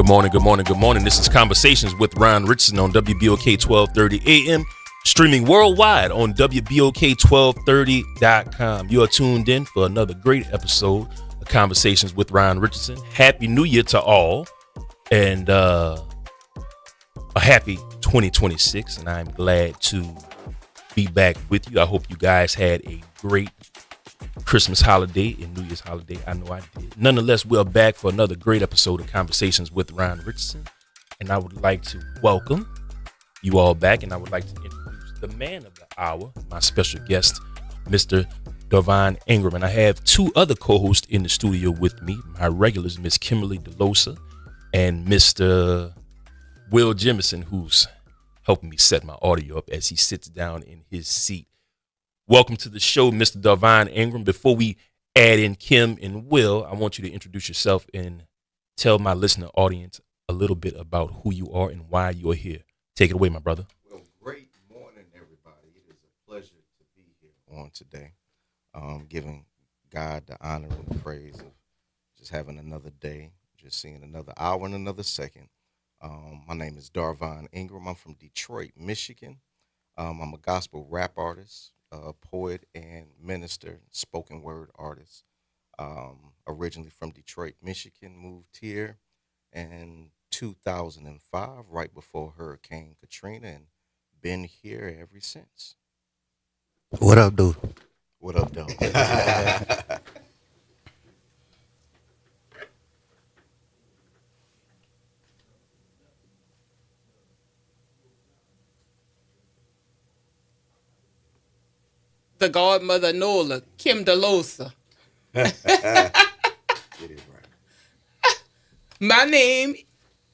Good morning, good morning, good morning. This is Conversations with Ron Richardson on WBOK 1230 AM, streaming worldwide on WBOK1230.com. You are tuned in for another great episode of Conversations with Ron Richardson. Happy New Year to all, and a happy 2026, and I'm glad to be back with you. I hope you guys had a great Christmas holiday and New Year's holiday. I know I did. Nonetheless, we're back for another great episode of Conversations with Ron Richardson, and I would like to welcome you all back, and I would like to introduce the man of the hour, my special guest, Mr. Darvon Ingram. And I have two other co-hosts in the studio with me, my regulars, Miss Kimberly DeLosa and Mr. Will Jemison, who's helping me set my audio up as he sits down in his seat. Welcome to the show, Mr. Darvon Ingram. Before we add in Kim and Will, I want you to introduce yourself and tell my listener audience a little bit about who you are and why you're here. Take it away, my brother. Well, great morning, everybody. It is a pleasure to be here on today, giving God the honor and the praise of just having another day, just seeing another hour and another second. My name is Darvon Ingram. I'm from Detroit, Michigan. I'm a gospel rap artist, poet and minister, spoken word artist. Originally from Detroit, Michigan, moved here in 2005, right before Hurricane Katrina, and been here ever since. What up, dude? What up, though? The godmother Nola, Kim DeLosa. It is right. My name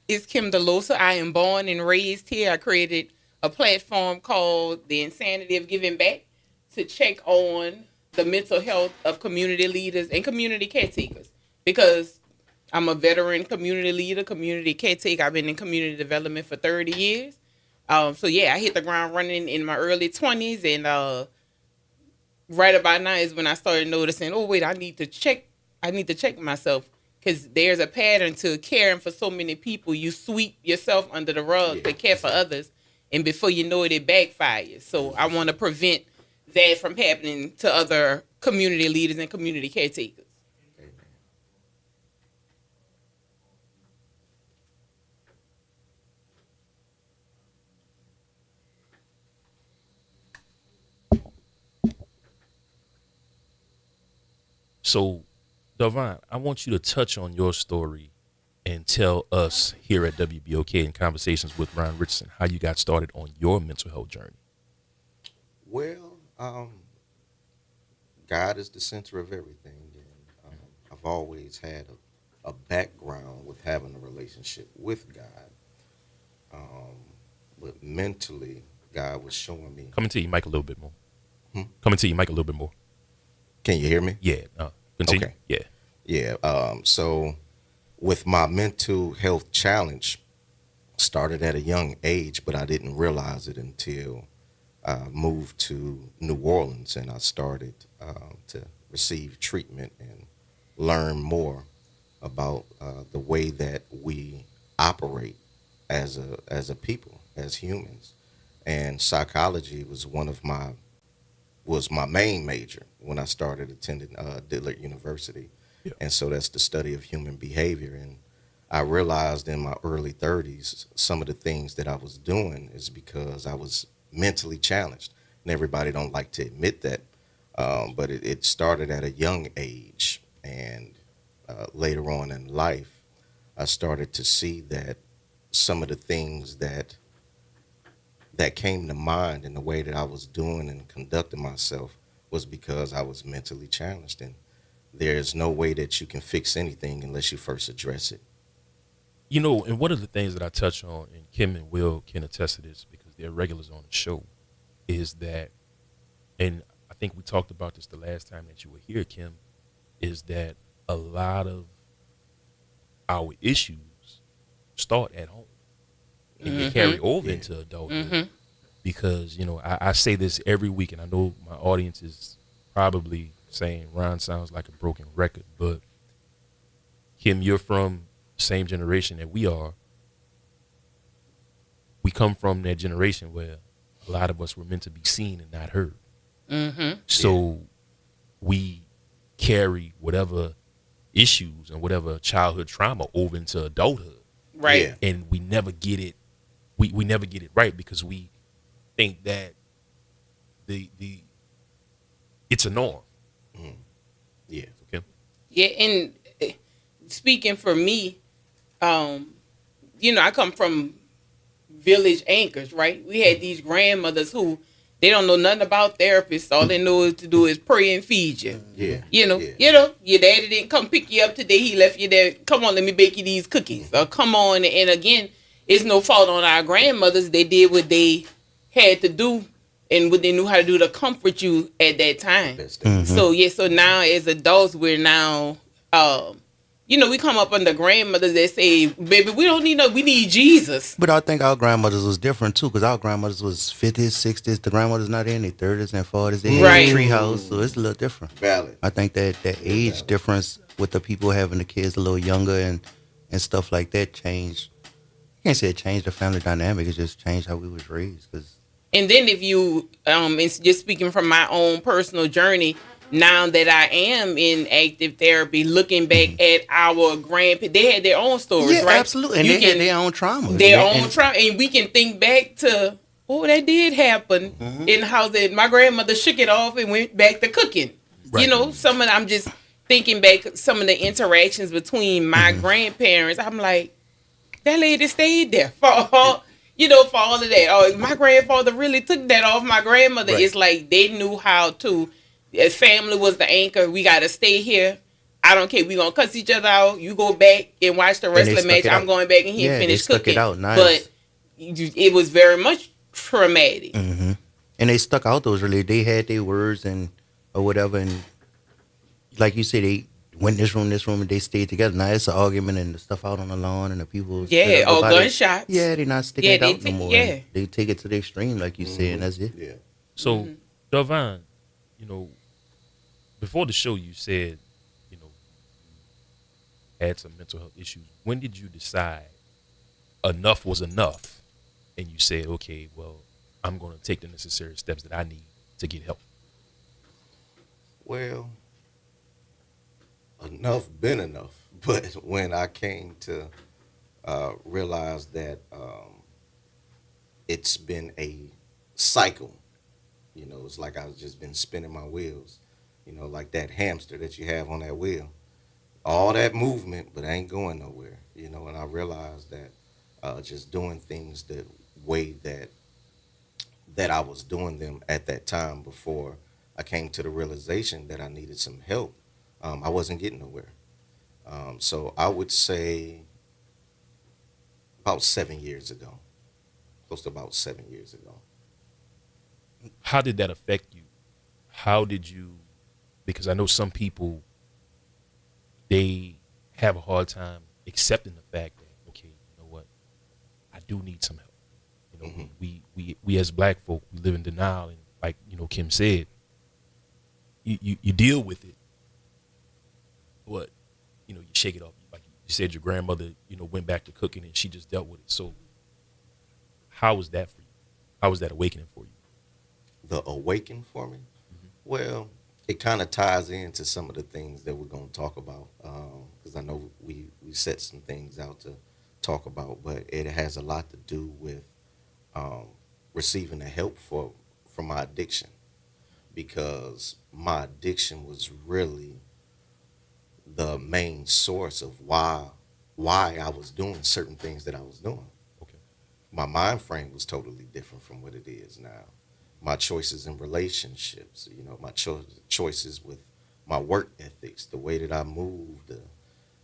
is Kim DeLosa. I am born and raised here. I created a platform called The Insanity of Giving Back to check on the mental health of community leaders and community caretakers, because I'm a veteran community leader, community caretaker. I've been in community development for 30 years. I hit the ground running in my early 20s, and right about now is when I started noticing, oh wait, I need to check myself, because there's a pattern to caring for so many people. You sweep yourself under the rug to care for others, and before you know it, it backfires. So I want to prevent that from happening to other community leaders and community caretakers. So, Darvon, I want you to touch on your story and tell us here at WBOK in Conversations with Ron Richardson how you got started on your mental health journey. Well, God is the center of everything, and I've always had a background with having a relationship with God. But mentally, God was showing me. Coming to your mic a little bit more. Hmm? Coming to your mic a little bit more. Can you hear me? Yeah. Continue. Okay. Yeah. Yeah. So with my mental health challenge, started at a young age, but I didn't realize it until I moved to New Orleans, and I started to receive treatment and learn more about the way that we operate as a people, as humans. And psychology was my main major when I started attending Dillard University. Yeah. And so that's the study of human behavior. And I realized in my early 30s, some of the things that I was doing is because I was mentally challenged. And everybody don't like to admit that, but it started at a young age. And later on in life, I started to see that some of the things that came to mind in the way that I was doing and conducting myself was because I was mentally challenged. And there's no way that you can fix anything unless you first address it. You know, and one of the things that I touch on, and Kim and Will can attest to this because they're regulars on the show, is that, and I think we talked about this the last time that you were here, Kim, is that a lot of our issues start at home and they carry over into adulthood. Because, you know, I say this every week, and I know my audience is probably saying Ron sounds like a broken record, but Kim, you're from same generation that we are, we come from that generation where a lot of us were meant to be seen and not heard. Mm-hmm. So we carry whatever issues and whatever childhood trauma over into adulthood, Right. Yeah. and we never get it. We never get it right because we think that the it's a norm. Yeah. Okay. Yeah, and speaking for me, I come from village anchors, right? We had these grandmothers who they don't know nothing about therapists. All they know is to do is pray and feed you. Yeah. Your daddy didn't come pick you up today. He left you there. Come on, let me bake you these cookies. Or come on, and again, it's no fault on our grandmothers. They did what they had to do and what they knew how to do to comfort you at that time. Best thing. So now as adults, we're now, we come up under grandmothers that say, baby, we don't need we need Jesus. But I think our grandmothers was different too, because our grandmothers was 50s, 60s. The grandmothers not in their 30s and 40s. They had Right. a tree house, so it's a little different. Valid. I think that age difference with the people having the kids a little younger and stuff like that changed. I can't say it changed the family dynamic. It just changed how we was raised. Cause And then if you, it's just speaking from my own personal journey, now that I am in active therapy, looking back at our grandparents, they had their own stories, yeah, right? absolutely. And You they had can- their own trauma. their own trauma, and we can think back to, that did happen in the house. That my grandmother shook it off and went back to cooking. Right. I'm just thinking back some of the interactions between my grandparents. I'm like, that lady stayed there for all, for all of that. Oh, my grandfather really took that off my grandmother. Right. It's like they knew how to. Family was the anchor. We got to stay here. I don't care. We gonna cuss each other out. You go back and watch the they wrestling stuck match. it I'm out. going back in here Yeah, and they finish stuck cooking. it out nice. But it was very much traumatic. And they stuck out those really. They had their words and or whatever, and like you said, they went this room, and they stayed together. Now it's an argument and the stuff out on the lawn and the people. Yeah, or everybody- gunshots. Yeah, they not sticking Yeah, it they out no take- more. yeah. And they take it to the extreme, like you said, and that's it. Yeah. So, Delvon, before the show, you said, you had some mental health issues. When did you decide enough was enough, and you said, okay, well, I'm going to take the necessary steps that I need to get help? Well, enough been enough. But when I came to realize that it's been a cycle, it's like I've just been spinning my wheels, like that hamster that you have on that wheel. All that movement, but ain't going nowhere, and I realized that just doing things the way that I was doing them at that time before I came to the realization that I needed some help, I wasn't getting nowhere. So I would say about 7 years ago, close to about 7 years ago. How did that affect you? How did you, because I know some people, they have a hard time accepting the fact that, okay, you know what, I do need some help. We as black folk, we live in denial, and like, Kim said, you deal with it, but, you shake it off. Like you said, your grandmother, went back to cooking and she just dealt with it. So how was that for you? How was that awakening for you? The awaken for me? Well, it kind of ties into some of the things that we're going to talk about, because I know we set some things out to talk about, but it has a lot to do with receiving the help for my addiction, because my addiction was really the main source of why I was doing certain things that I was doing. Okay. My mind frame was totally different from what it is now. My choices in relationships, my choices with my work ethics, the way that I move,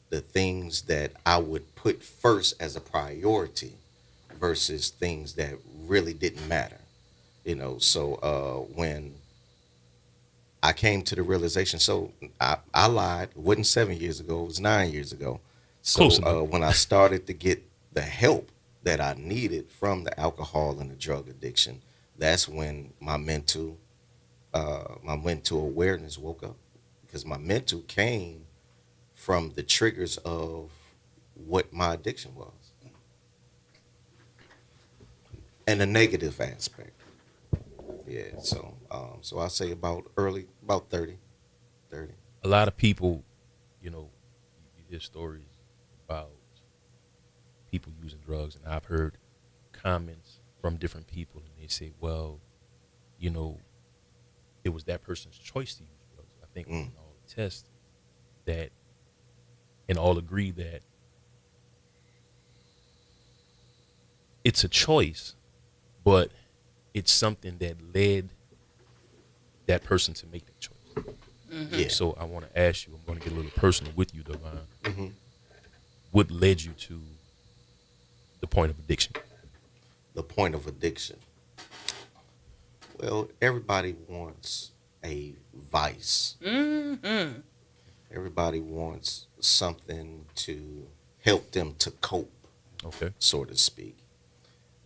the things that I would put first as a priority versus things that really didn't matter. So when I came to the realization, so I lied. It wasn't 7 years ago. It was 9 years ago. So Close enough. when I started to get the help that I needed from the alcohol and the drug addiction, that's when my mental awareness woke up, because my mental came from the triggers of what my addiction was. And the negative aspect. Yeah, so I say about 30. A lot of people, you know, you hear stories about people using drugs, and I've heard comments from different people, and they say, well, you know, it was that person's choice to use drugs. I think we can all attest that and all agree that it's a choice, but it's something that led that person to make that choice. Yeah. So I want to ask you, I'm going to get a little personal with you, Devon. Mm-hmm. What led you to the point of addiction? The point of addiction. Well, everybody wants a vice. Mm-hmm. Everybody wants something to help them to cope, Okay. so to speak.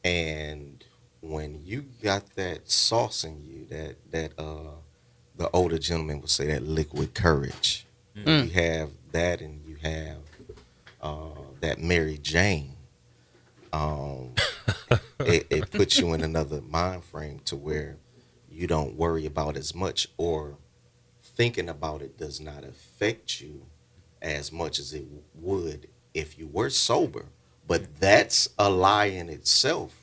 And when you got that sauce in you, that the older gentleman would say that liquid courage. Mm. You have that, and you have that Mary Jane. It puts you in another mind frame to where you don't worry about as much, or thinking about it does not affect you as much as it would if you were sober. But that's a lie in itself,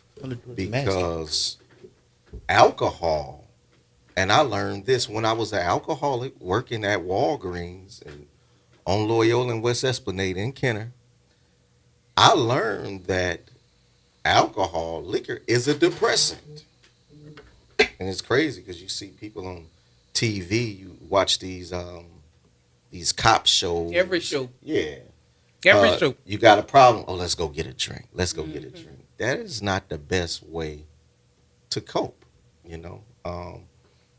because alcohol, and I learned this when I was an alcoholic working at Walgreens and on Loyola and West Esplanade in Kenner. I learned that liquor is a depressant. And it's crazy because you see people on TV, you watch these cop shows. Every show. Yeah. Every show. You got a problem. Oh, let's go get a drink. Let's go get a drink. That is not the best way to cope, you know.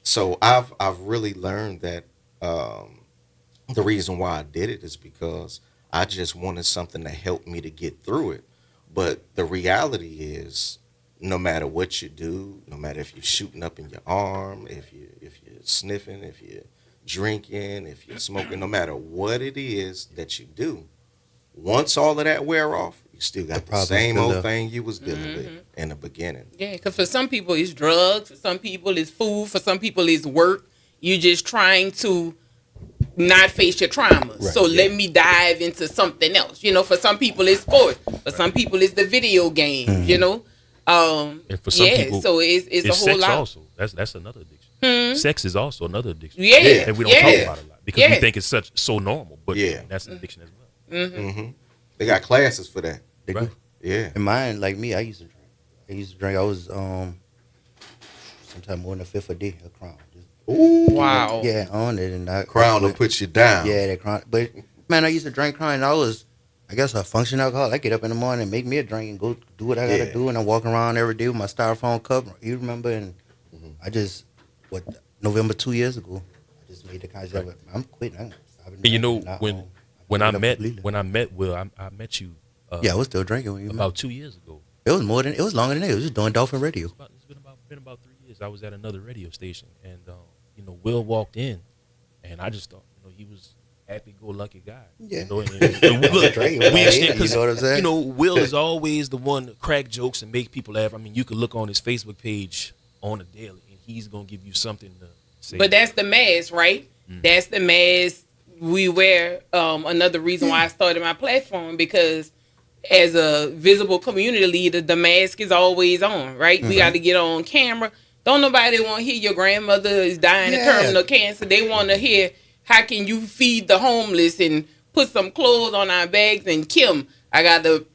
So I've really learned that the reason why I did it is because I just wanted something to help me to get through it. But the reality is, no matter what you do, no matter if you're shooting up in your arm, if you're sniffing, if you're drinking, if you're smoking, no matter what it is that you do, once all of that wear off, you still got the same old thing you was dealing with in the beginning. Yeah, because for some people it's drugs, for some people it's food, for some people it's work. You're just trying to not face your traumas. Right, So let me dive into something else. You know, for some people it's sports, for some people it's the video games. You know, And for some people, so it's a whole sex lot. also. That's another addiction. Sex is also another addiction. Yeah, And we don't talk about it a lot because we think it's so normal, but Yeah. that's an addiction as well. They got classes for that. They Right. do. Yeah. And mine, like me, I used to drink. I was sometimes more than a fifth a day of Crown. Ooh. Wow. Yeah, on it, and I Crown will put you down. Yeah, that Crown. But man, I used to drink Crown. And I guess, a functional alcoholic. I get up in the morning and make me a drink and go do what I gotta do, and I walk around every day with my styrofoam cup. You remember? And I just November 2 years ago, I just made the concept. I'm quitting. And you know, when I met Will, I met you. Yeah, I was still drinking when you met. About 2 years ago. It was longer than that. It was just doing Dolphin Radio. It's been about 3 years. I was at another radio station, and you know, Will walked in, and I just thought, you know, he was happy-go-lucky guy. Yeah. You know, and look, Drinking, we understand, you know what I'm saying? you know, Will is always the one to crack jokes and make people laugh. I mean, you could look on his Facebook page on a daily, and he's gonna give you something to say. But that's the mask, right? That's the mask we wear. Another reason why I started my platform, because as a visible community leader, the mask is always on, right? We got to get on camera. Don't nobody want to hear your grandmother is dying of terminal cancer. They want to hear, how can you feed the homeless and put some clothes on our bags? And Kim, I got a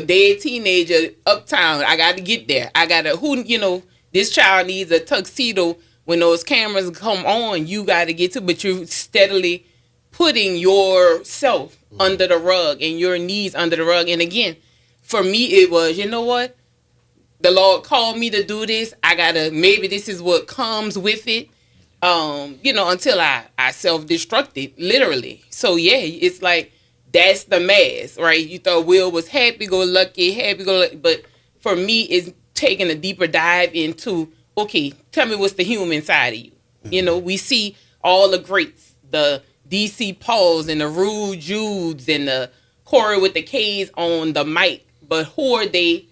dead teenager uptown. I got to get there. I got to, this child needs a tuxedo. When those cameras come on, you got to get to, but you're steadily putting yourself under the rug and your needs under the rug. And again, for me, it was, you know what? The Lord called me to do this. Maybe this is what comes with it. Until I self-destructed, literally. So yeah, it's like, that's the mask, right? You thought Will was happy-go-lucky, but for me, it's taking a deeper dive into, okay, tell me what's the human side of you. You know, we see all the greats, the DC Pauls and the Rude Judes and the Corey with the K's on the mic, but who are they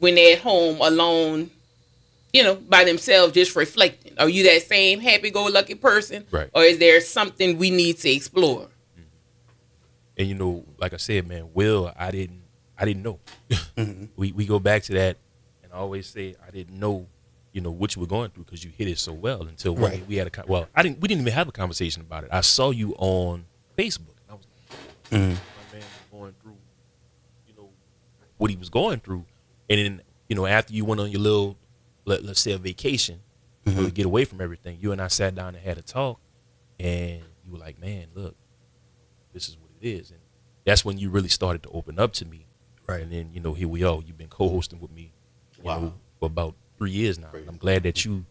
when they're at home alone, by themselves, just reflecting? Are you that same happy-go-lucky person, Right. or is there something we need to explore? And like I said, man, Will, I didn't know. We go back to that, and I always say I didn't know, what you were going through because you hit it so well until one day Right. we had we didn't even have a conversation about it. I saw you on Facebook. And I was like, my man was going through, what he was going through, and then after you went on your little, let's say a vacation, to get away from everything, you and I sat down and had a talk, and you were like, man, look, this is what it is. And that's when you really started to open up to me. Right. And then, here we are. You've been co-hosting with me Wow. for about 3 years now. Crazy. I'm glad that you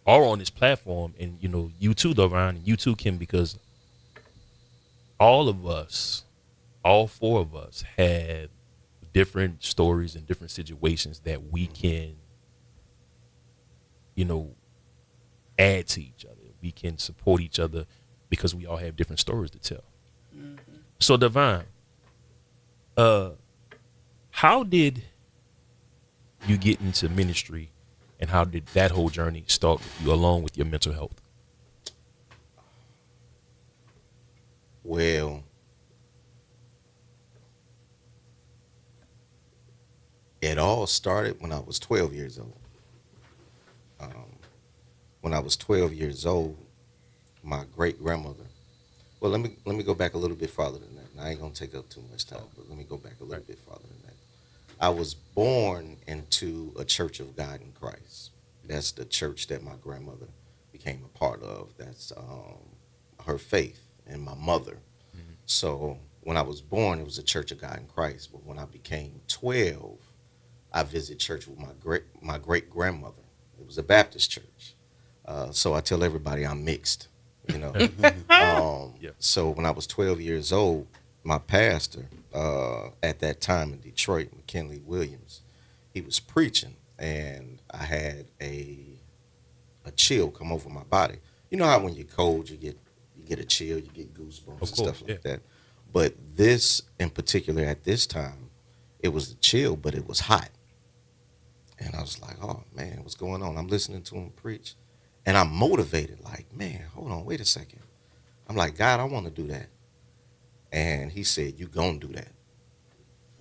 are on this platform, and, you too, Doron, and you too, Kim, because all of us, all four of us have different stories and different situations that we can, add to each other. We can support each other because we all have different stories to tell. So, Devon, how did you get into ministry, and how did that whole journey start with you, along with your mental health? Well, it all started when I was 12 years old. When I was 12 years old, my great grandmother. Well, let me go back a little bit farther than that. And I ain't gonna take up too much time, but let me go back a little bit farther than that. I was born into a Church of God in Christ. That's the church that my grandmother became a part of. That's her faith and my mother. So when I was born, it was a Church of God in Christ. But when I became 12, I visited church with my great grandmother. It was a Baptist church. So I tell everybody I'm mixed, Yeah. So when I was 12 years old, my pastor at that time in Detroit, McKinley Williams, he was preaching, and I had a chill come over my body. You know how when you're cold, you get a chill, you get goosebumps and stuff like that. But this in particular, at this time, it was a chill, but it was hot. And I was like, oh man, what's going on? I'm listening to him preach, and I'm motivated, like, man, hold on, wait a second. I'm like, God, I want to do that. And he said, you gonna do that.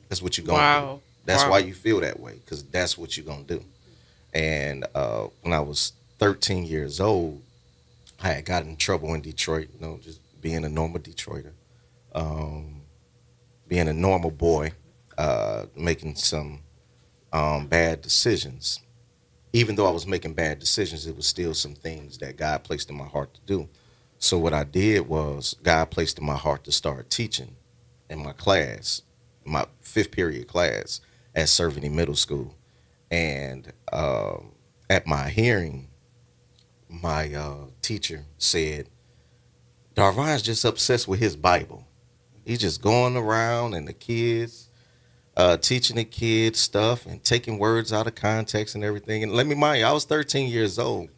That's what you gonna do. That's why you feel that way, because that's what you gonna do. And when I was 13 years old, I had gotten in trouble in Detroit, just being a normal Detroiter, being a normal boy, making some bad decisions. Even though I was making bad decisions, it was still some things that God placed in my heart to do. So what I did was, God placed in my heart to start teaching in my class, my 5th period class at Cerveny Middle School. And at my hearing, my teacher said, Darvon's just obsessed with his Bible. He's just going around and the kids, teaching the kids stuff and taking words out of context and everything. And let me mind you, I was 13 years old,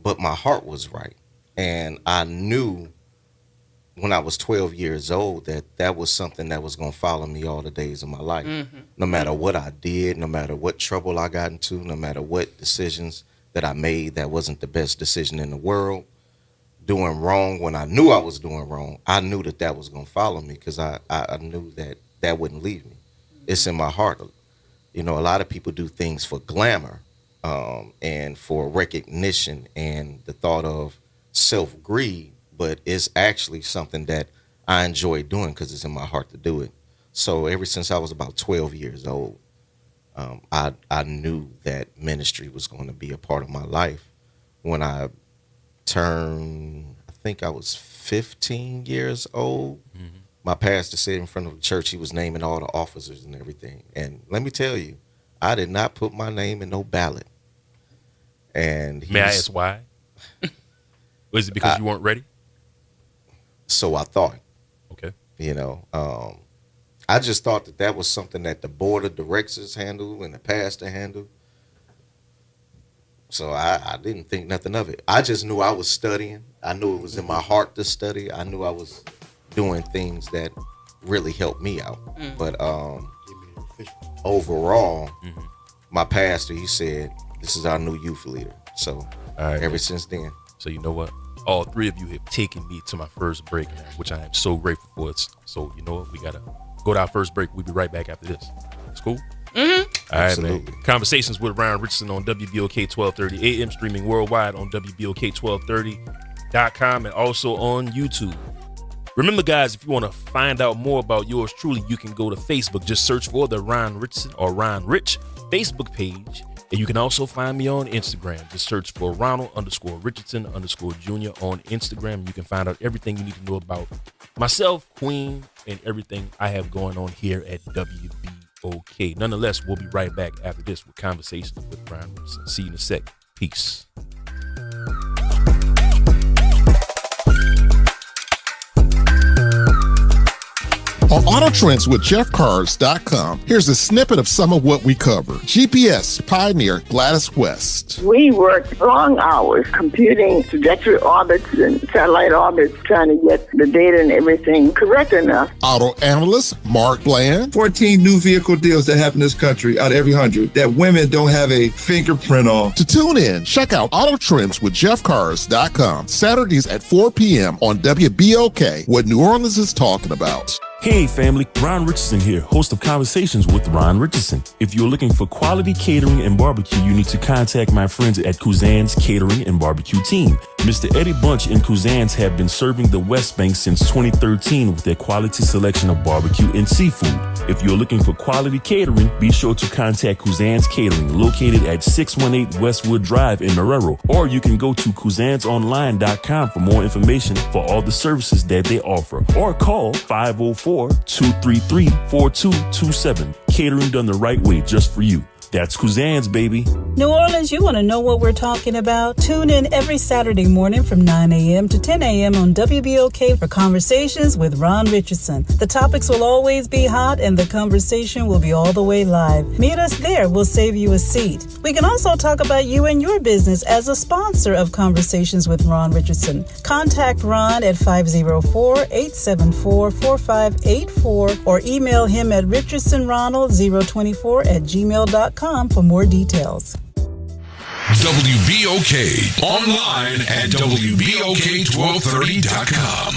but my heart was right. And I knew when I was 12 years old that was something that was going to follow me all the days of my life. No matter what I did, no matter what trouble I got into, no matter what decisions that I made that wasn't the best decision in the world, doing wrong when I knew I was doing wrong, I knew that was going to follow me, because I knew that wouldn't leave me. It's in my heart. A lot of people do things for glamour and for recognition and the thought of self-greed, but it's actually something that I enjoy doing because it's in my heart to do it. So ever since I was about 12 years old, I knew that ministry was going to be a part of my life. When I turned, I think I was 15 years old, my pastor said in front of the church, he was naming all the officers and everything. And let me tell you, I did not put my name in no ballot. And May I ask why? Was it because you weren't ready? So I thought. Okay. I just thought that was something that the board of directors handled and the pastor handled. So I didn't think nothing of it. I just knew I was studying. I knew it was in my heart to study. I knew I was doing things that really helped me out. But overall, my pastor, he said, this is our new youth leader. So ever since then. So you know what? All three of you have taken me to my first break now, which I am so grateful for. So you know what? We got to go to our first break. We'll be right back after this. It's cool? All right, man. Conversations with Ryan Richardson on WBOK 1230 AM, streaming worldwide on WBOK1230.com and also on YouTube. Remember, guys, if you want to find out more about yours truly, you can go to Facebook. Just search for the Ryan Richardson or Ryan Rich Facebook page. And you can also find me on Instagram. Just search for Ronald_Richardson_Jr. on Instagram. You can find out everything you need to know about myself, Queen, and everything I have going on here at WBOK. Nonetheless, we'll be right back after this with Conversations with Ryan Richardson. See you in a sec. Peace. On Auto Trends with JeffCars.com, here's a snippet of some of what we cover. GPS pioneer Gladys West. We worked long hours computing trajectory orbits and satellite orbits, trying to get the data and everything correct enough. Auto analyst Mark Bland. 14 new vehicle deals that happen in this country out of every 100 that women don't have a fingerprint on. To tune in, check out Auto Trends with JeffCars.com, Saturdays at 4 p.m. on WBOK, what New Orleans is talking about. Hey family, Ron Richardson here, host of Conversations with Ron Richardson. If you're looking for quality catering and barbecue, you need to contact my friends at Kuzan's Catering and Barbecue Team. Mr. Eddie Bunch and Kuzan's have been serving the West Bank since 2013 with their quality selection of barbecue and seafood. If you're looking for quality catering, be sure to contact Kuzan's Catering, located at 618 Westwood Drive in Marrero, or you can go to Kuzan'sOnline.com for more information for all the services that they offer, or call 504-233-4227. Catering done the right way just for you. That's Kuzan's, baby. New Orleans, you want to know what we're talking about? Tune in every Saturday morning from 9 a.m. to 10 a.m. on WBOK for Conversations with Ron Richardson. The topics will always be hot and the conversation will be all the way live. Meet us there. We'll save you a seat. We can also talk about you and your business as a sponsor of Conversations with Ron Richardson. Contact Ron at 504-874-4584 or email him at richardsonronald024@gmail.com for more details. WBOK online at WBOK1230.com.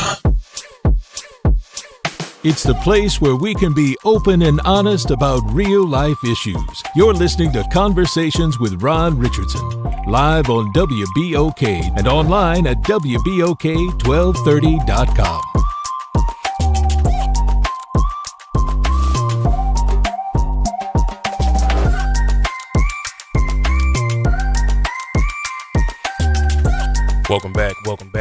It's the place where we can be open and honest about real life issues. You're listening to Conversations with Ron Richardson, live on WBOK and online at WBOK1230.com. Welcome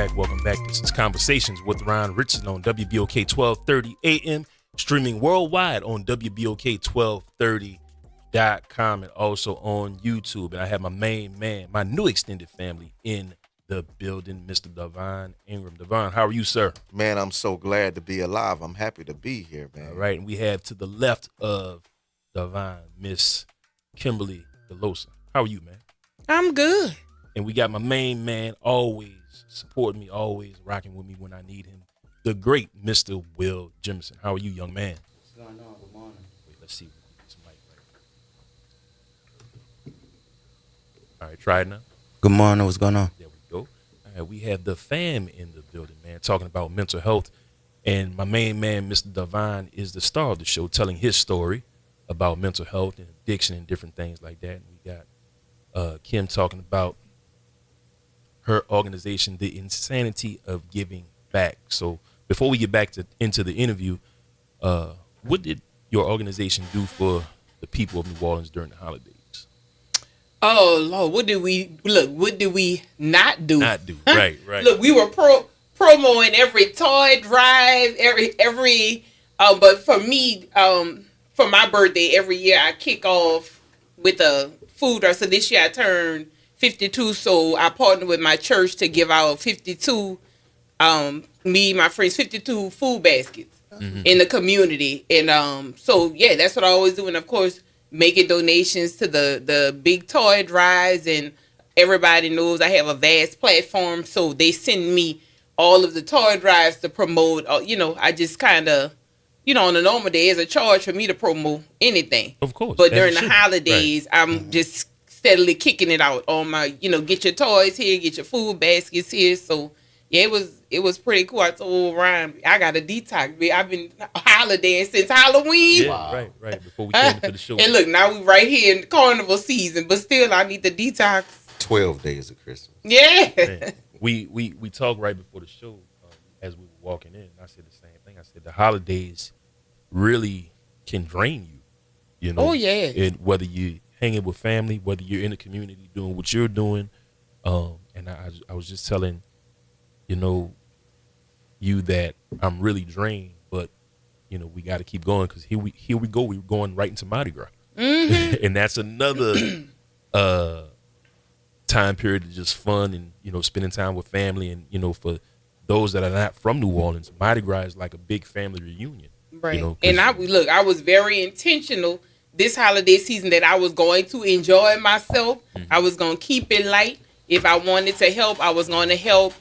back. This is Conversations with Ryan Richardson on WBOK 1230 AM, streaming worldwide on WBOK1230.com and also on YouTube. And I have my main man, my new extended family in the building, Mr. Devon Ingram. Devon, how are you, sir? Man, I'm so glad to be alive. I'm happy to be here, man. All right, and we have to the left of Devon, Miss Kimberly DeLosa. How are you, man? I'm good. And we got my main man, always supporting me, always rocking with me when I need him, the great Mr. Will Jimison. How are you, young man? What's going on? Good morning. Wait, let's see this mic right. All right, try it now. Good morning. What's going on? There we go. All right, we have the fam in the building, man, talking about mental health. And my main man, Mr. Devon, is the star of the show, telling his story about mental health and addiction and different things like that. And we got Kim talking about her organization, The Insanity of Giving Back. So before we get back into the interview, what did your organization do for the people of New Orleans during the holidays? Oh Lord, what did we not do? Right. Look, we were promoting every toy drive, every but for me, for my birthday every year I kick off with a food drive. So this year I turned 52, so I partnered with my church to give out 52, me and my friends, 52 food baskets in the community. And so, yeah, that's what I always do. And, of course, making donations to the big toy drives. And everybody knows I have a vast platform, so they send me all of the toy drives to promote. I just kind of on a normal day, it's a charge for me to promote anything. Of course. But as during it the should be. holidays, I'm just steadily kicking it out on my, get your toys here, get your food baskets here. So yeah, it was pretty cool. I told Ryan, I got a detox. I've been holidaying since Halloween. Yeah, right. Before we came into the show. And look, now we right here in carnival season, but still I need the detox. 12 days of Christmas. Yeah. Man, we talked right before the show as we were walking in. I said the same thing. I said the holidays really can drain you. Oh yeah. And whether you're hanging with family, whether you're in the community doing what you're doing, and I was just telling, you that I'm really drained, but we got to keep going because here we go. We're going right into Mardi Gras, and that's another time period of just fun and spending time with family, and for those that are not from New Orleans, Mardi Gras is like a big family reunion. Right. And I was very intentional this holiday season that I was going to enjoy myself. I was going to keep it light. If I wanted to help, I was going to help.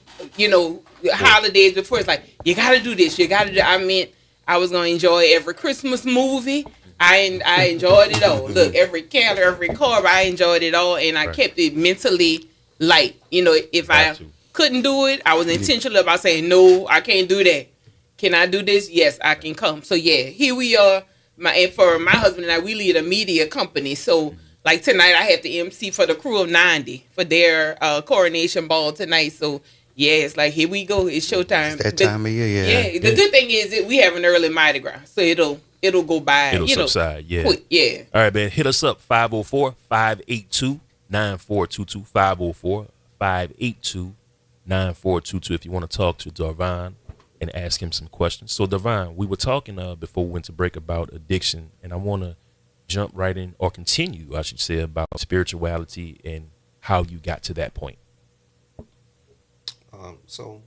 Holidays before, it's like, you got to do this, you got to do. I meant I was going to enjoy every Christmas movie. I enjoyed it all. Look, every calendar, every card, I enjoyed it all, and I kept it mentally light. If I couldn't do it, I was intentional about saying, no, I can't do that. Can I do this? Yes, I can come. So yeah, here we are. For my husband and I, we lead a media company. So like tonight, I have the MC for the crew of 90 for their coronation ball tonight. So yeah, it's like, here we go. It's showtime. It's that time of year, yeah. The good thing is that we have an early Mardi Gras, so it'll go by. It'll subside, yeah. Quick, yeah. All right, man. Hit us up, 504-582-9422, 504-582-9422 if you want to talk to Darvon and ask him some questions. So, Darvon, we were talking before we went to break about addiction, and I want to jump right in, or continue, I should say, about spirituality and how you got to that point. So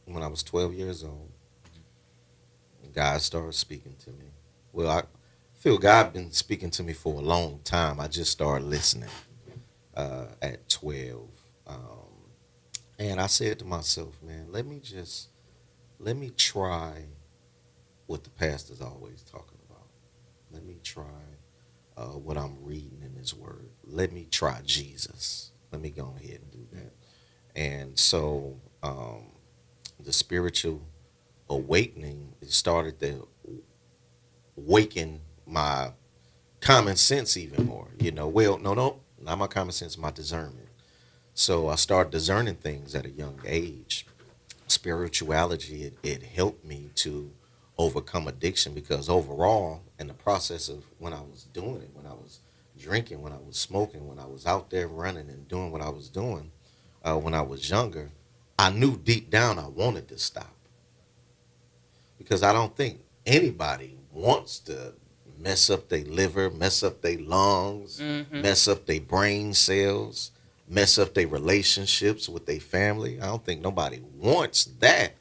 when I was 12 years old, God started speaking to me. Well, I feel God been speaking to me for a long time. I just started listening at 12. And I said to myself, man, let me try what the pastor's always talking about. Let me try what I'm reading in his word. Let me try Jesus. Let me go ahead and do that. And so the spiritual awakening, it started to awaken my common sense even more. Well, no, not my common sense, my discernment. So I started discerning things at a young age. Spirituality, it helped me to overcome addiction, because overall, in the process of when I was doing it, when I was drinking, when I was smoking, when I was out there running and doing what I was doing when I was younger, I knew deep down I wanted to stop. Because I don't think anybody wants to mess up their liver, mess up their lungs, mess up their brain cells, mess up their relationships with their family. I don't think nobody wants that.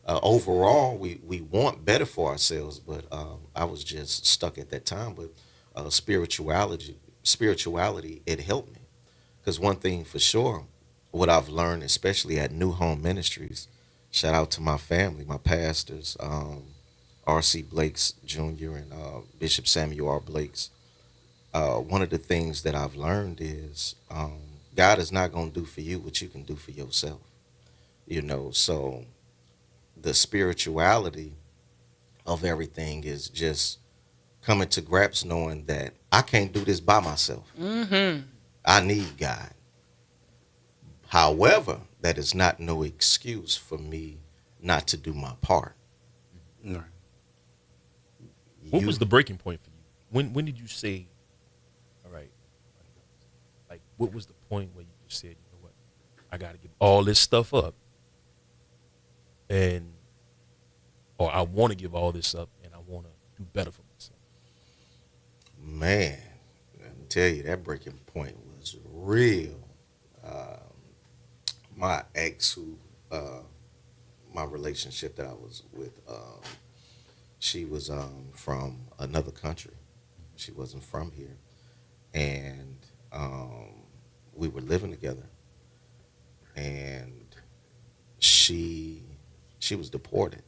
Overall, we want better for ourselves, but I was just stuck at that time. But spirituality, it helped me. Because one thing for sure, what I've learned, especially at New Home Ministries, shout out to my family, my pastors, R.C. Blakes Jr. and Bishop Samuel R. Blakes. One of the things that I've learned is God is not going to do for you what you can do for yourself. So the spirituality of everything is just coming to grips knowing that I can't do this by myself. I need God. However, that is not no excuse for me not to do my part. No. What was the breaking point for you? When did you say, all right, like what was the point where you just said, you know what, I got to give all this stuff up, or I want to give all this up and I want to do better for myself? Man, let me tell you, that breaking point was real. My ex, my relationship that I was with, she was from another country. She wasn't from here. And we were living together. And she she was deported.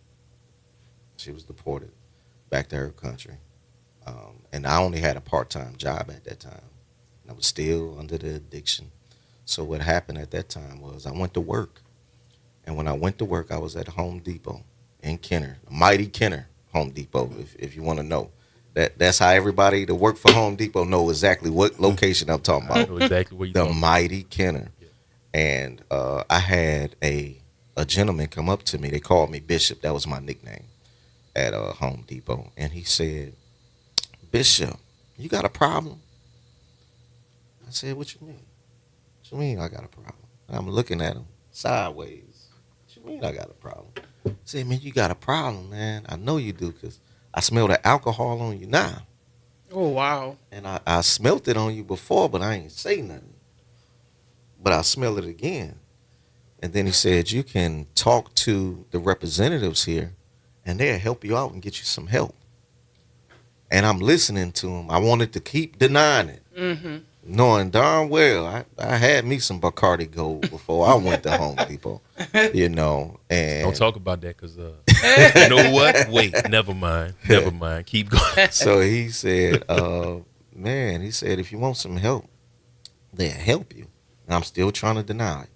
She was deported back to her country. And I only had a part-time job at that time. And I was still under the addiction. So what happened at that time was I went to work. And when I went to work, I was at Home Depot in Kenner, mighty Kenner Home Depot, if you want to know. That's how everybody that work for Home Depot know exactly what location I'm talking about. I know exactly what you're the talking about. mighty Kenner. Yeah. And I had a gentleman come up to me. They called me Bishop. That was my nickname at Home Depot. And he said, Bishop, you got a problem? I said, what you mean? What you mean I got a problem? And I'm looking at him sideways. What you mean I got a problem? I said, man, you got a problem, man. I know you do, because I smell the alcohol on you now. Oh, wow. And I smelt it on you before, but I ain't say nothing. But I smell it again. And then he said, you can talk to the representatives here, and they'll help you out and get you some help. And I'm listening to him. I wanted to keep denying it, knowing darn well I had me some Bacardi Gold before I went to Home Depot, you know. And Don't talk about that, because you know what? Wait, never mind. Never mind. Keep going. So he said, man, he said, if you want some help, they'll help you. And I'm still trying to deny it.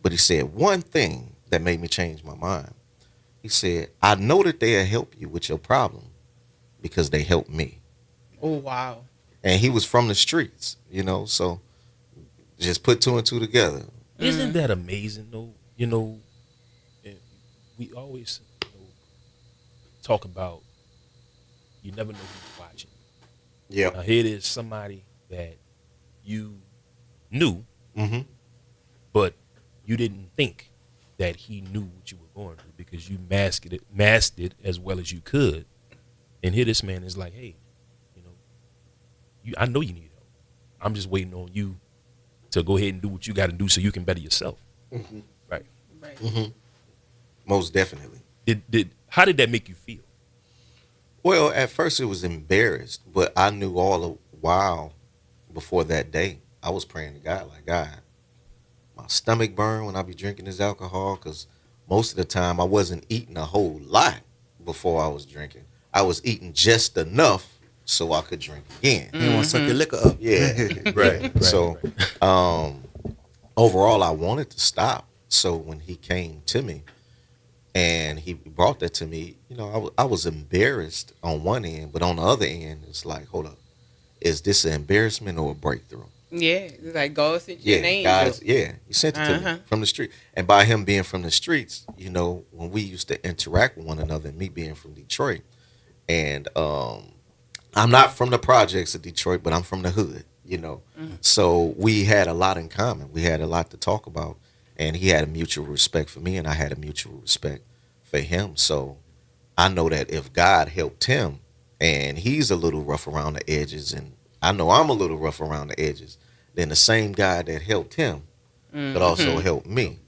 But he said one thing that made me change my mind. He said, I know that they'll help you with your problem because they helped me. Oh, wow. And he was from the streets, you know, so just put two and two together. Isn't that amazing, though? You know, we always talk about you never know who's watching. Yeah. Now, here it is, somebody that you knew, but you didn't think that he knew what you were going through because you masked it as well as you could. And here this man is like, hey, I know you need help. I'm just waiting on you to go ahead and do what you got to do so you can better yourself. Right. Most definitely. How did that make you feel? Well, at first it was embarrassed, but I knew all the while before that day, I was praying to God, like, God, my stomach burned when I be drinking this alcohol, because most of the time I wasn't eating a whole lot before I was drinking. I was eating just enough so I could drink again. You don't want to suck your liquor up. Yeah, right. So overall, I wanted to stop. So when he came to me and he brought that to me, I was embarrassed on one end, but on the other end, it's like, hold up, is this an embarrassment or a breakthrough? Yeah, it's like God sent you an angel. Guys, you sent it to me from the street. And by him being from the streets, when we used to interact with one another, and me being from Detroit, and I'm not from the projects of Detroit, but I'm from the hood, So we had a lot in common. We had a lot to talk about. And he had a mutual respect for me, and I had a mutual respect for him. So I know that if God helped him, and he's a little rough around the edges, and I know I'm a little rough around the edges, then the same God that helped him could also help me.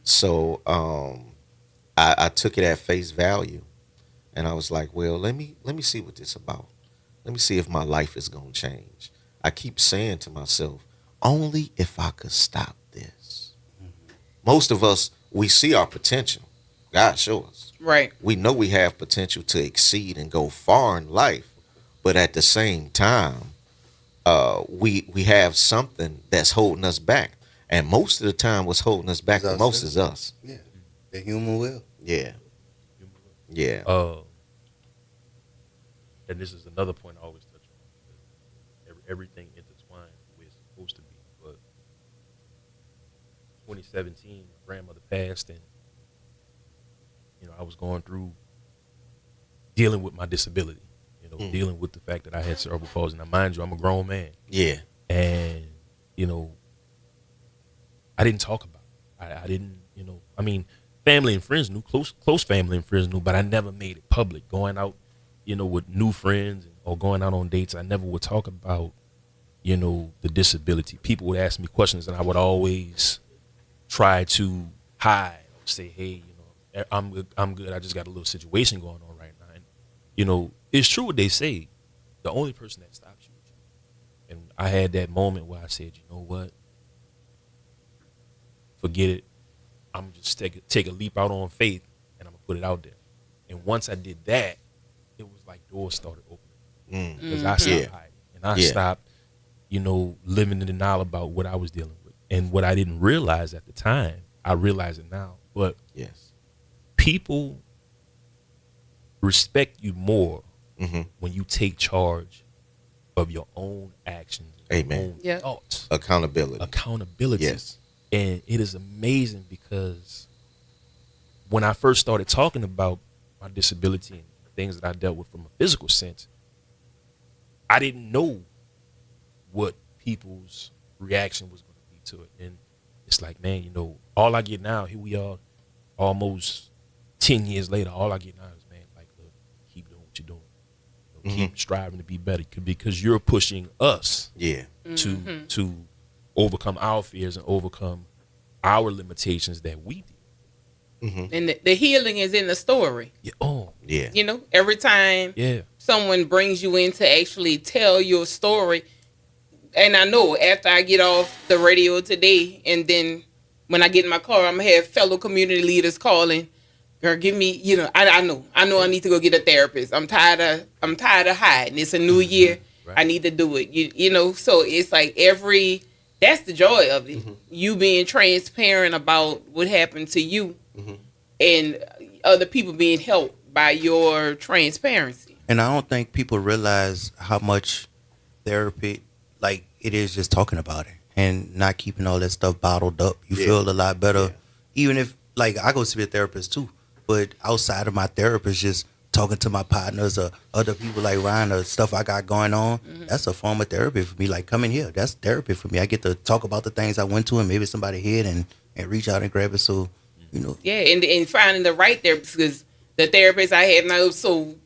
So I took it at face value, and I was like, well, let me see what this is about. Let me see if my life is going to change. I keep saying to myself, only if I could stop this. Most of us, we see our potential. God show us. Right. We know we have potential to exceed and go far in life, but at the same time, we have something that's holding us back. And most of the time, what's holding us back the most is us. Yeah, the human will. Yeah. Yeah. And this is another point I always touch on. Everything intertwined the way it's supposed to be. But 2017, my grandmother passed, and I was going through dealing with my disability. Dealing with the fact that I had cerebral palsy. Now, mind you, I'm a grown man. Yeah. And I didn't talk about it. I didn't. Family and friends knew, close family and friends knew, but I never made it public. Going out, with new friends or going out on dates, I never would talk about, the disability. People would ask me questions, and I would always try to hide or say, hey, I'm good. I just got a little situation going on right now. And, it's true what they say. The only person that stops you is you. And I had that moment where I said, you know what? Forget it. I'm just take a leap out on faith, and I'm gonna put it out there. And once I did that, it was like doors started opening because I stopped hiding and I stopped, living in denial about what I was dealing with and what I didn't realize at the time. I realize it now, but people respect you more when you take charge of your own actions, Amen. Your own thoughts, accountability. Yes, and it is amazing because when I first started talking about my disability and things that I dealt with from a physical sense, I didn't know what people's reaction was going to be to it. And it's like, man, all I get now, here we are, almost 10 years later, all I get now is, man, like, look, keep doing what you're doing. Keep striving to be better because you're pushing us to overcome our fears and overcome our limitations that we did. And the healing is in the story. Every time someone brings you in to actually tell your story, and I know after I get off the radio today, and then when I get in my car, I'm gonna have fellow community leaders calling, girl, give me, I know I need to go get a therapist. I'm tired of hiding. It's a new year. Right. I need to do it. So it's like that's the joy of it. You being transparent about what happened to you and other people being helped by your transparency. And I don't think people realize how much therapy, like, it is just talking about it and not keeping all that stuff bottled up. You feel a lot better. Even if, like, I go see a therapist too, but outside of my therapist, just talking to my partners or other people like Ryan or stuff I got going on, that's a form of therapy for me. Like, coming here, that's therapy for me. I get to talk about the things I went to and maybe somebody hid and reach out and grab it. So, Yeah, and finding the right therapist, because the therapist I have now, so,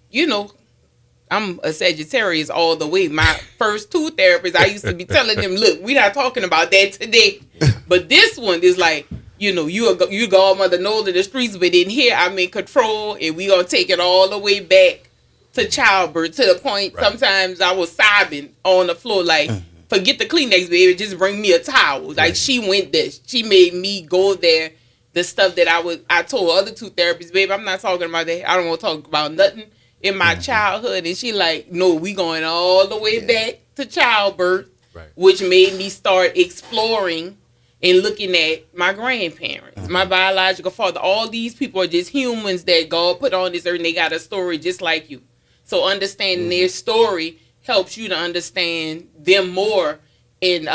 I'm a Sagittarius all the way. My first two therapists, I used to be telling them, look, we're not talking about that today. But this one is like, you godmother knows in the streets, but in here I'm in control, and we gonna take it all the way back to childbirth, to the point sometimes I was sobbing on the floor, like, forget the Kleenex, baby, just bring me a towel. Like, she went there. She made me go there. The stuff that I told other two therapists, baby, I'm not talking about that. I don't want to talk about nothing in my childhood. And she like, no, we going all the way back to childbirth, which made me start exploring and looking at my grandparents, my biological father. All these people are just humans that God put on this earth, and they got a story just like you. So understanding their story helps you to understand them more and,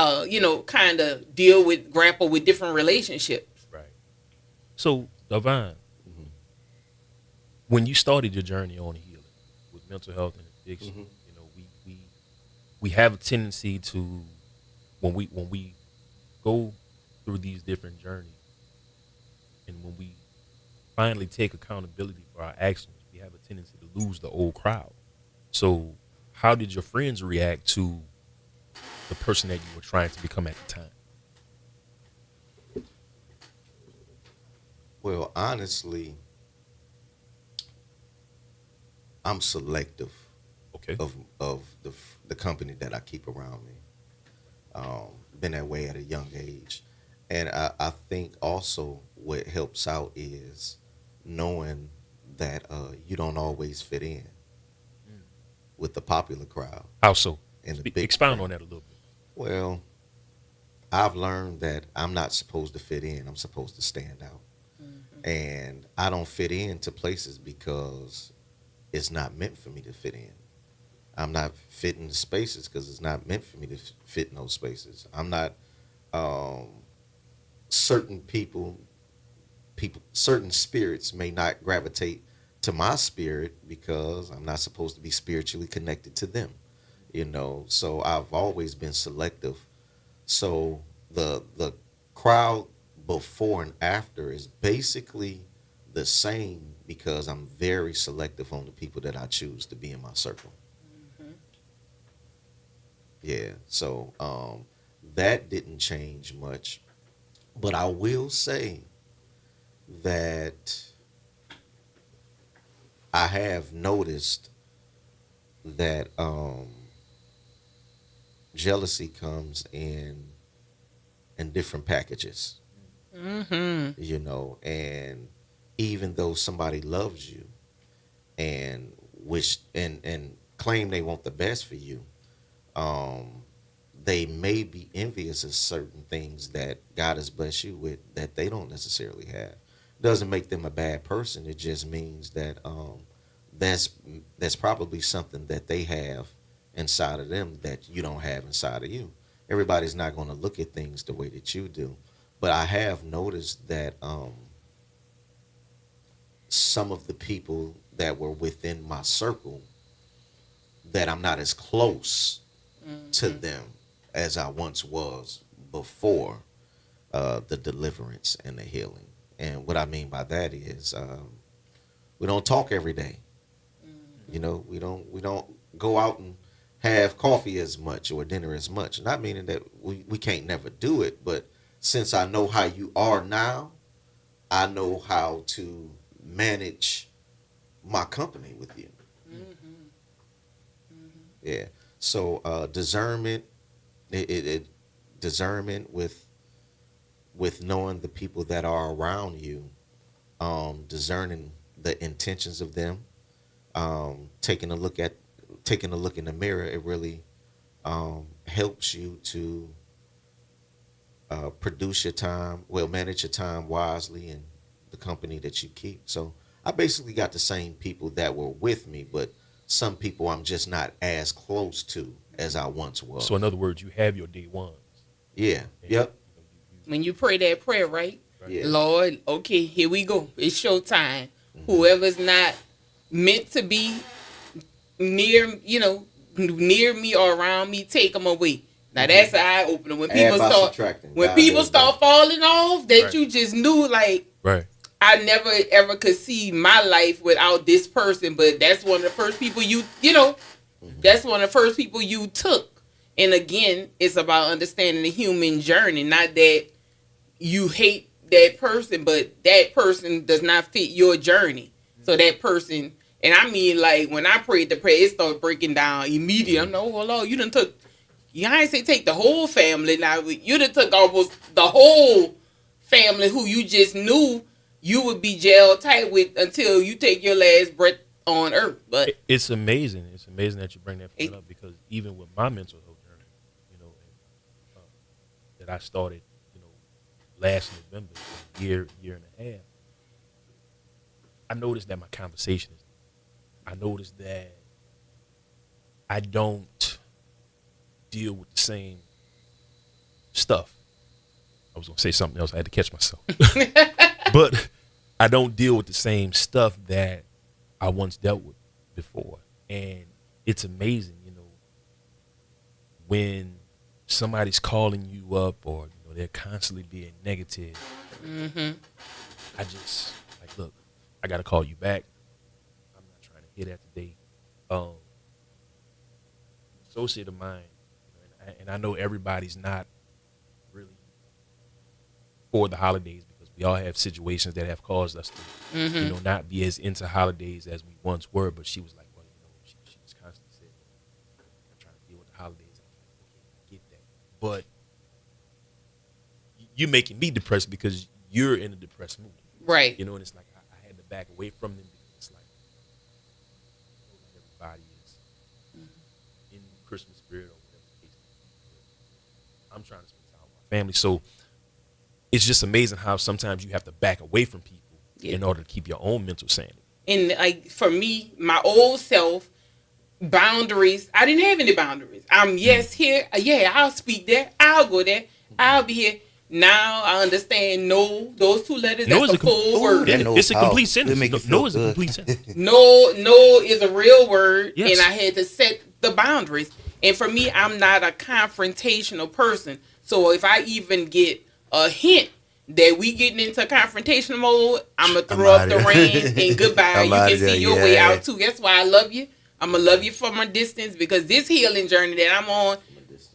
kind of grapple with different relationships. Right. So, Davon, when you started your journey on healing with mental health and addiction, we have a tendency to, when we go through these different journeys, and when we finally take accountability for our actions, we have a tendency to lose the old crowd. So how did your friends react to the person that you were trying to become at the time? Well, honestly, I'm selective of the company that I keep around me. Been that way at a young age. And I think also what helps out is knowing that you don't always fit in with the popular crowd. How so? And the big expound crowd. On that a little bit. Well, I've learned that I'm not supposed to fit in. I'm supposed to stand out. And I don't fit into places because it's not meant for me to fit in. I'm not fitting the spaces because it's not meant for me to fit in those spaces. I'm not certain certain spirits may not gravitate to my spirit because I'm not supposed to be spiritually connected to them, so I've always been selective. So the crowd before and after is basically the same because I'm very selective on the people that I choose to be in my circle. Yeah, so that didn't change much. But I will say that I have noticed that jealousy comes in different packages. And even though somebody loves you and wish and claim they want the best for you, they may be envious of certain things that God has blessed you with that they don't necessarily have. Doesn't make them a bad person. It just means that that's probably something that they have inside of them that you don't have inside of you. Everybody's not going to look at things the way that you do, but I have noticed that some of the people that were within my circle, that I'm not as close to them as I once was before the deliverance and the healing. And what I mean by that is we don't talk every day. You know, we don't go out and have coffee as much or dinner as much. Not meaning that we can't never do it, but since I know how you are now, I know how to manage my company with you. Yeah. So discernment, discernment with knowing the people that are around you, discerning the intentions of them, taking a look in the mirror. It really helps you to produce your time, manage your time wisely, and the company that you keep. So I basically got the same people that were with me, but some people I'm just not as close to as I once was. So in other words, you have your day ones. Yeah. Yep. When you pray that prayer, right? Yeah. Lord, okay, here we go. It's showtime. Whoever's not meant to be near me or around me, take them away. Now that's an eye opener. When people start falling off, that you just knew, like, I never ever could see my life without this person, but that's one of the first people that's one of the first people you took. And again, it's about understanding the human journey, not that you hate that person, but that person does not fit your journey. So that person, and I mean, like, when I prayed the prayer, it started breaking down immediately. I'm like, oh, Lord, you done took, I ain't say take the whole family. Now, you done took almost the whole family who you just knew you would be jail tight with until you take your last breath on earth. But it's amazing. It's amazing that you bring that point up, because even with my mental health journey, that I started, last November, a year and a half, I noticed that my conversation is, I noticed that I don't deal with the same stuff. I was going to say something else. I had to catch myself. But I don't deal with the same stuff that I once dealt with before. And it's amazing, when somebody's calling you up or they're constantly being negative. I just, like, look, I got to call you back. I'm not trying to hear that today. Associate of mine, and I know everybody's not really for the holidays, because we all have situations that have caused us to, not be as into holidays as we once were. But she was like, well, she just constantly said, I'm trying to deal with the holidays. I was like, okay, I get that. But you're making me depressed because you're in a depressed mood. Right. And it's like I had to back away from them, because it's like, everybody is in Christmas spirit or whatever the case may be. I'm trying to spend time with my family. So it's just amazing how sometimes you have to back away from people in order to keep your own mental sanity. And like, for me, my old self, boundaries, I didn't have any boundaries. I'm here. Yeah, I'll speak there. I'll go there. I'll be here. Now I understand. No, those two letters. No, that's a full word. It's a complete sentence. No is a complete sentence. No is a real word, and I had to set the boundaries. And for me, I'm not a confrontational person. So if I even get a hint that we getting into confrontation mode, I'm gonna throw up the reins and goodbye. You can see your way out too. That's why I love you. I'm gonna love you from a distance, because this healing journey that I'm on,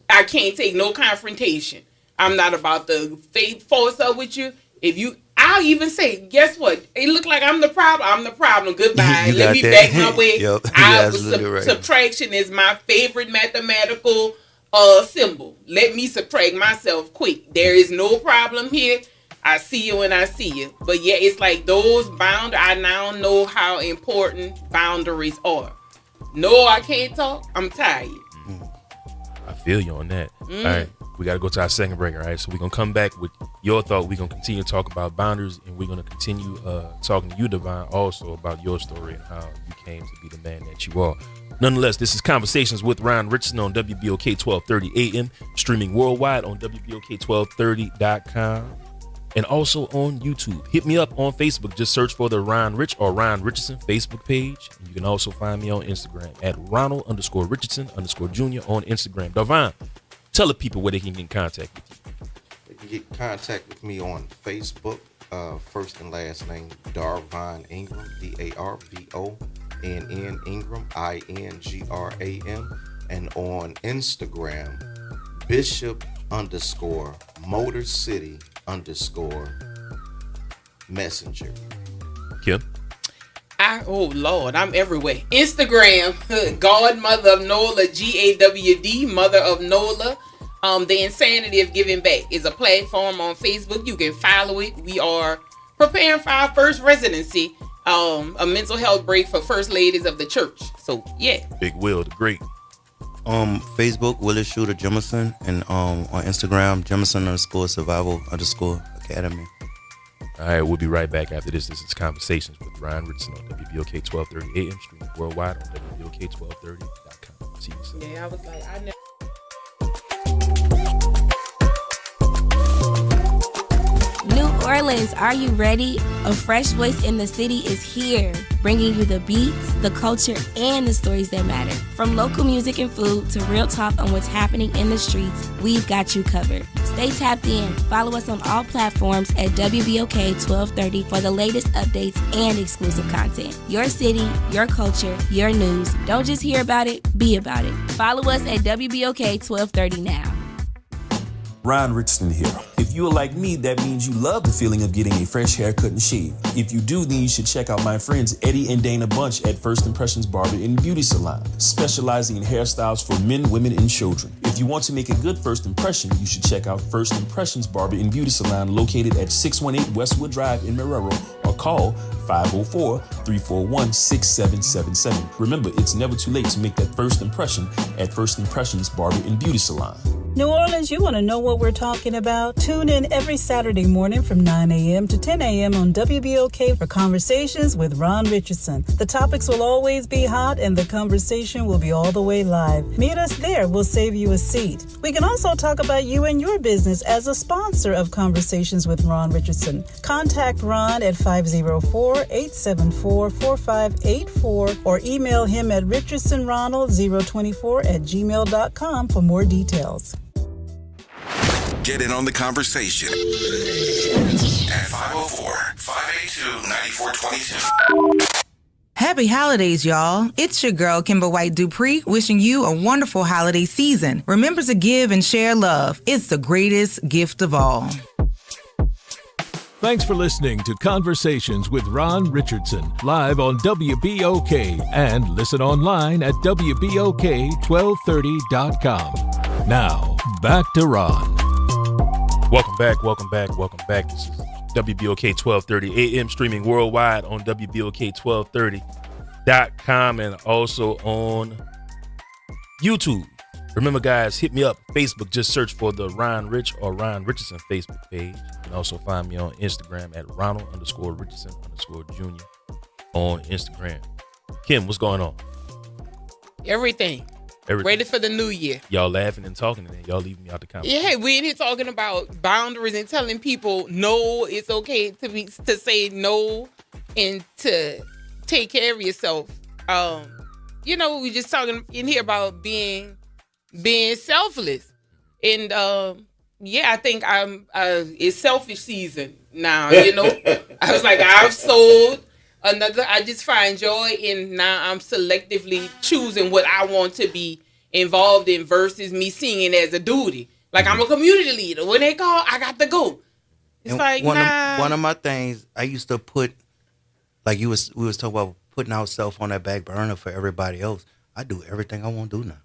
I can't take no confrontation. I'm not about to force up with you. I'll even say, guess what? It look like I'm the problem. I'm the problem. Goodbye. Let me back my way. Subtraction is my favorite mathematical symbol. Let me subtract myself quick. There is no problem here. I see you when I see you. But yeah, it's like those boundaries. I now know how important boundaries are. No, I can't talk. I'm tired. I feel you on that. All right, we got to go to our second break. All right, so we're gonna come back with your thought. We're gonna continue to talk about boundaries, and we're gonna continue talking to you, Divine, also about your story and how you came to be the man that you are. Nonetheless, this is Conversations with Ron Richardson on WBOK 1230 AM, streaming worldwide on WBOK1230.com. and also on YouTube. Hit me up on Facebook. Just search for the Ron Rich or Ron Richardson Facebook page. And you can also find me on Instagram at Ronald_Richardson_Jr. on Instagram. Davon, tell the people where they can get in contact with you. They can get in contact with me on Facebook. First and last name, Darvon Ingram, DARVONN Ingram, INGRAM. And on Instagram, Bishop_Motor City _messenger. Kim? Oh Lord, I'm everywhere. Instagram, Godmother of Nola, GAWD, Mother of Nola. The Insanity of Giving Back is a platform on Facebook. You can follow it. We are preparing for our first residency, a mental health break for first ladies of the church. So yeah. Big Will, the great. Facebook, Willis Shooter Jemison, and on Instagram, Jemison_Survival_Academy. All right, we'll be right back after this. This is Conversations with Ron Richardson on WBOK 1230 AM, streaming worldwide on WBOK1230.com. See you soon. Yeah, I was like, I never. New Orleans, are you ready? A fresh voice in the city is here, bringing you the beats, the culture, and the stories that matter. From local music and food to real talk on what's happening in the streets, we've got you covered. Stay tapped in. Follow us on all platforms at WBOK 1230 for the latest updates and exclusive content. Your city, your culture, your news. Don't just hear about it, be about it. Follow us at WBOK 1230 now. Ron Richardson here. If you are like me, that means you love the feeling of getting a fresh haircut and shave. If you do, then you should check out my friends Eddie and Dana Bunch at First Impressions Barber and Beauty Salon, specializing in hairstyles for men, women, and children. If you want to make a good first impression, you should check out First Impressions Barber and Beauty Salon, located at 618 Westwood Drive in Marrero, or call 504-341-6777. Remember, it's never too late to make that first impression at First Impressions Barber and Beauty Salon. New Orleans, you want to know what we're talking about? Tune in every Saturday morning from 9 a.m. to 10 a.m. on WBOK for Conversations with Ron Richardson. The topics will always be hot and the conversation will be all the way live. Meet us there. We'll save you a seat. We can also talk about you and your business as a sponsor of Conversations with Ron Richardson. Contact Ron at 504-874-4584 or email him at richardsonronald024@gmail.com for more details. Get in on the conversation at 504-582-9422. Happy holidays, y'all. It's your girl, Kimber White Dupree, wishing you a wonderful holiday season. Remember to give and share love. It's the greatest gift of all. Thanks for listening to Conversations with Ron Richardson, live on WBOK, and listen online at WBOK1230.com. Now, back to Ron. Welcome back. This is WBOK 1230 AM, streaming worldwide on WBOK1230.com and also on YouTube. Remember, guys, hit me up. Facebook, just search for the Ron Rich or Ron Richardson Facebook page. You can also find me on Instagram at Ronald_Richardson_Jr. on Instagram. Kim, what's going on? Everything. Ready for the new year. Y'all laughing and talking, and then y'all leaving me out the conversation. Yeah, we in here talking about boundaries and telling people no, it's okay to say no and to take care of yourself. We just talking in here about being selfless, and I think it's selfish season now. I was like, I've sold another. I just find joy in now. I'm selectively choosing what I want to be involved in versus me seeing it as a duty. Like, I'm a community leader. When they call, I got to go. It's and like one of my things I used to put, like we was talking about putting ourselves on that back burner for everybody else. I do everything I want to do now.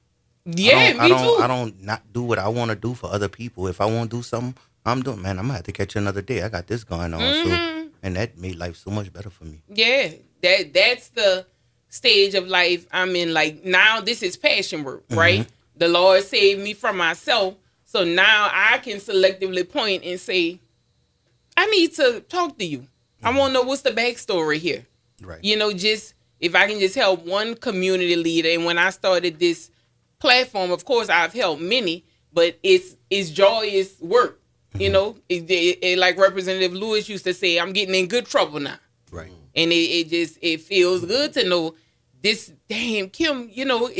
Yeah, me too. I don't not do what I want to do for other people. If I want to do something, I'm doing, man, I'm gonna have to catch you another day. I got this going on. So, and that made life so much better for me. Yeah, that's the stage of life I'm in. Like now, this is passion work, right? The Lord saved me from myself, so now I can selectively point and say, I need to talk to you. I want to know what's the backstory here. Right. You know, just if I can just help one community leader. And when I started this platform, of course, I've helped many, but it's joyous work. You know, like Representative Lewis used to say, I'm getting in good trouble now. Right. And it feels good to know this. Damn, Kim. You know,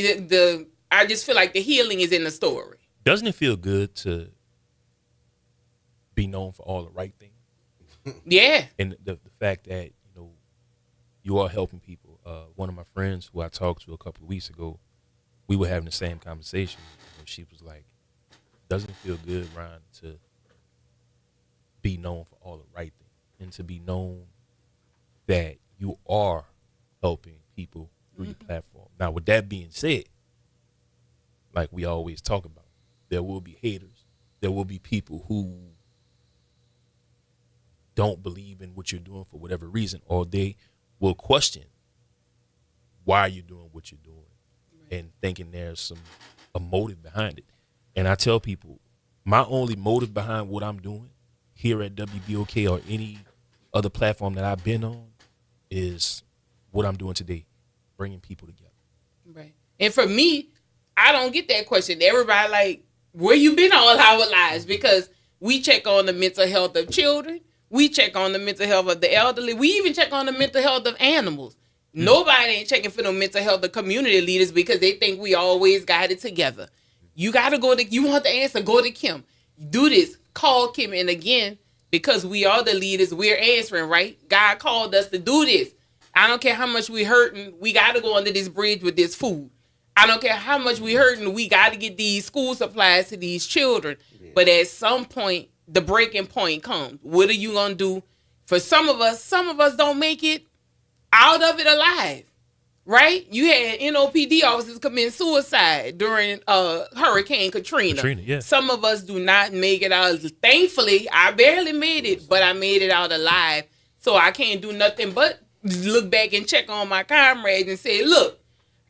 I just feel like the healing is in the story. Doesn't it feel good to be known for all the right things? Yeah. And the fact that, you are helping people. One of my friends who I talked to a couple of weeks ago, we were having the same conversation. And she was like, doesn't it feel good, Ron, to be known for all the right things and to be known that you are helping people through your platform. Now, with that being said, like we always talk about, there will be haters. There will be people who don't believe in what you're doing for whatever reason, or they will question why you're doing what you're doing and thinking there's a motive behind it. And I tell people, my only motive behind what I'm doing here at WBOK or any other platform that I've been on is what I'm doing today, bringing people together. Right. And for me, I don't get that question. Everybody like, where you been all our lives? Because we check on the mental health of children. We check on the mental health of the elderly. We even check on the mental health of animals. Nobody ain't checking for the mental health of community leaders because they think we always got it together. You got to you want the answer, go to Kim. Do this, call Kim. And again, because we are the leaders, we're answering, right? God called us to do this. I don't care how much we hurting, we got to go under this bridge with this food. I don't care how much we hurting, we got to get these school supplies to these children. Yeah. But at some point, the breaking point comes. What are you going to do? For some of us don't make it out of it alive, right? You had NOPD officers commit suicide during Hurricane Katrina. Yeah. Some of us do not make it out. Thankfully, I barely made it, but I made it out alive. So I can't do nothing but look back and check on my comrades and say, look,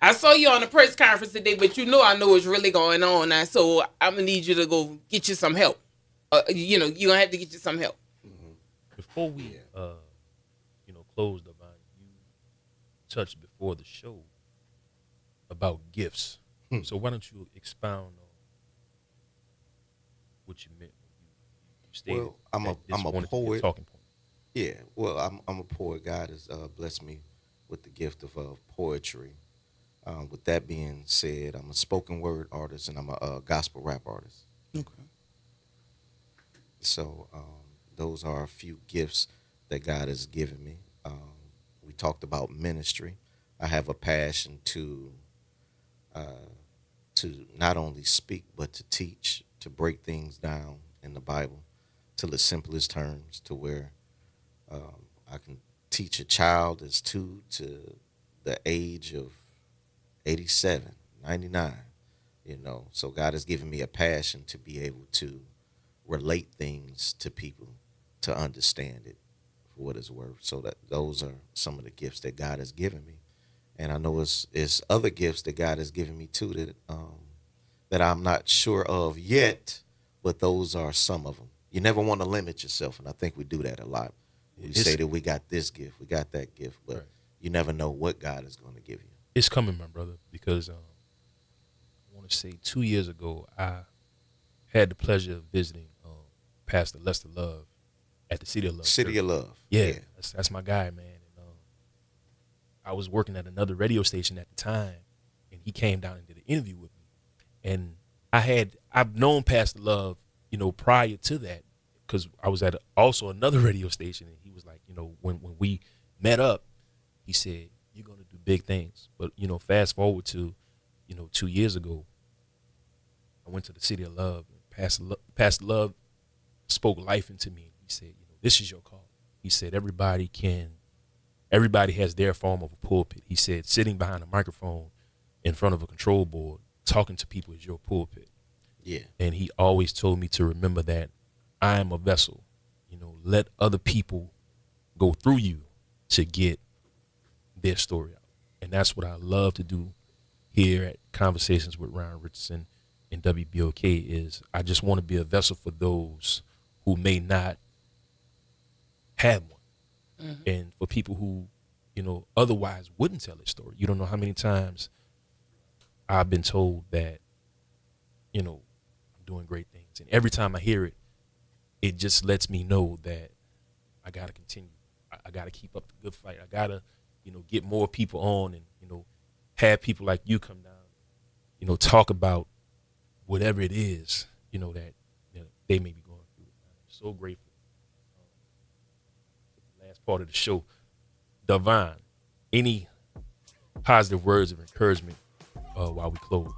I saw you on a press conference today, but I know what's really going on now. So I'm going to need you to go get you some help. You're going to have to get you some help. Before we, close the line, you touched before the show about gifts. So why don't you expound on what you meant when you stated? Well, I'm a poet. Talking point. Yeah, well, I'm a poet. God has blessed me with the gift of poetry. With that being said, I'm a spoken word artist and I'm a gospel rap artist. Okay. So those are a few gifts that God has given me. We talked about ministry. I have a passion to not only speak but to teach, to break things down in the Bible to the simplest terms, to where I can teach a child that's 2 to the age of 87, 99. So God has given me a passion to be able to relate things to people, to understand it for what it's worth. So that those are some of the gifts that God has given me. And I know it's other gifts that God has given me too that I'm not sure of yet, but those are some of them. You never want to limit yourself, and I think we do that a lot. We say that we got this gift, we got that gift, but you never know what God is going to give you. It's coming, my brother, because I want to say 2 years ago, I had the pleasure of visiting Pastor Lester Love at the City of Love. City of Love. Yeah. That's my guy, man. And I was working at another radio station at the time, and he came down and did an interview with me. And I've known Pastor Love, prior to that, because I was at also another radio station, and he was like, when we met up, he said, you're going to do big things. But, fast forward to, 2 years ago, I went to the City of Love, and Pastor Love spoke life into me. He said, this is your call. He said, everybody has their form of a pulpit. He said, sitting behind a microphone in front of a control board, talking to people is your pulpit. Yeah. And he always told me to remember that I am a vessel. Let other people go through you to get their story out. And that's what I love to do here at Conversations with Ron Richardson and WBOK is I just want to be a vessel for those who may not have one. Mm-hmm. And for people who, otherwise wouldn't tell their story. You don't know how many times I've been told that, I'm doing great things. And every time I hear it, it just lets me know that I got to continue. I got to keep up the good fight. I got to, get more people on and, have people like you come down, talk about whatever it is, that they may be going through. I'm so grateful. Last part of the show, Devon, any positive words of encouragement while we close?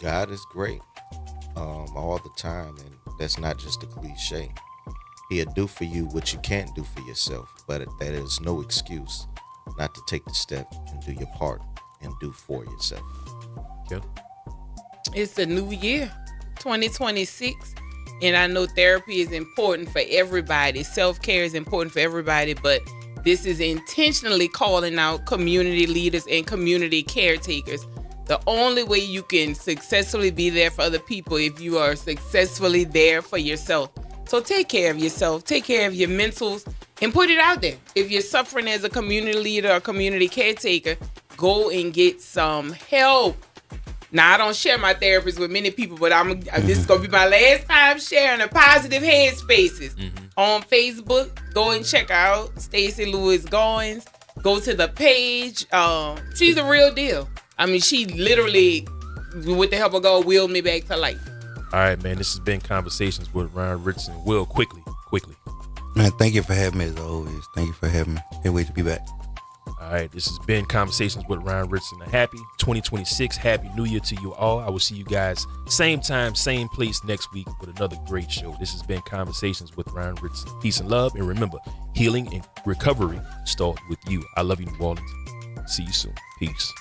God is great all the time, and that's not just a cliche. He'll do for you what you can't do for yourself, but that is no excuse not to take the step and do your part and do for yourself. Okay. It's a new year, 2026, and I know therapy is important for everybody. Self-care is important for everybody, but this is intentionally calling out community leaders and community caretakers. The only way you can successfully be there for other people if you are successfully there for yourself. So take care of yourself, take care of your mentals, and put it out there. If you're suffering as a community leader or community caretaker, go and get some help. Now, I don't share my therapist with many people, but this is going to be my last time sharing a positive headspaces. On Facebook, go and check out Stacey Lewis Goins. Go to the page. She's a real deal. I mean, she literally, with the help of God, willed me back to life. All right, man. This has been Conversations with Ron Richardson. Will, quickly. Man, thank you for having me as always. Thank you for having me. Can't wait to be back. All right, this has been Conversations with Ron Richardson. A happy 2026. Happy New Year to you all. I will see you guys same time, same place next week with another great show. This has been Conversations with Ron Richardson. Peace and love. And remember, healing and recovery start with you. I love you, New Orleans. See you soon. Peace.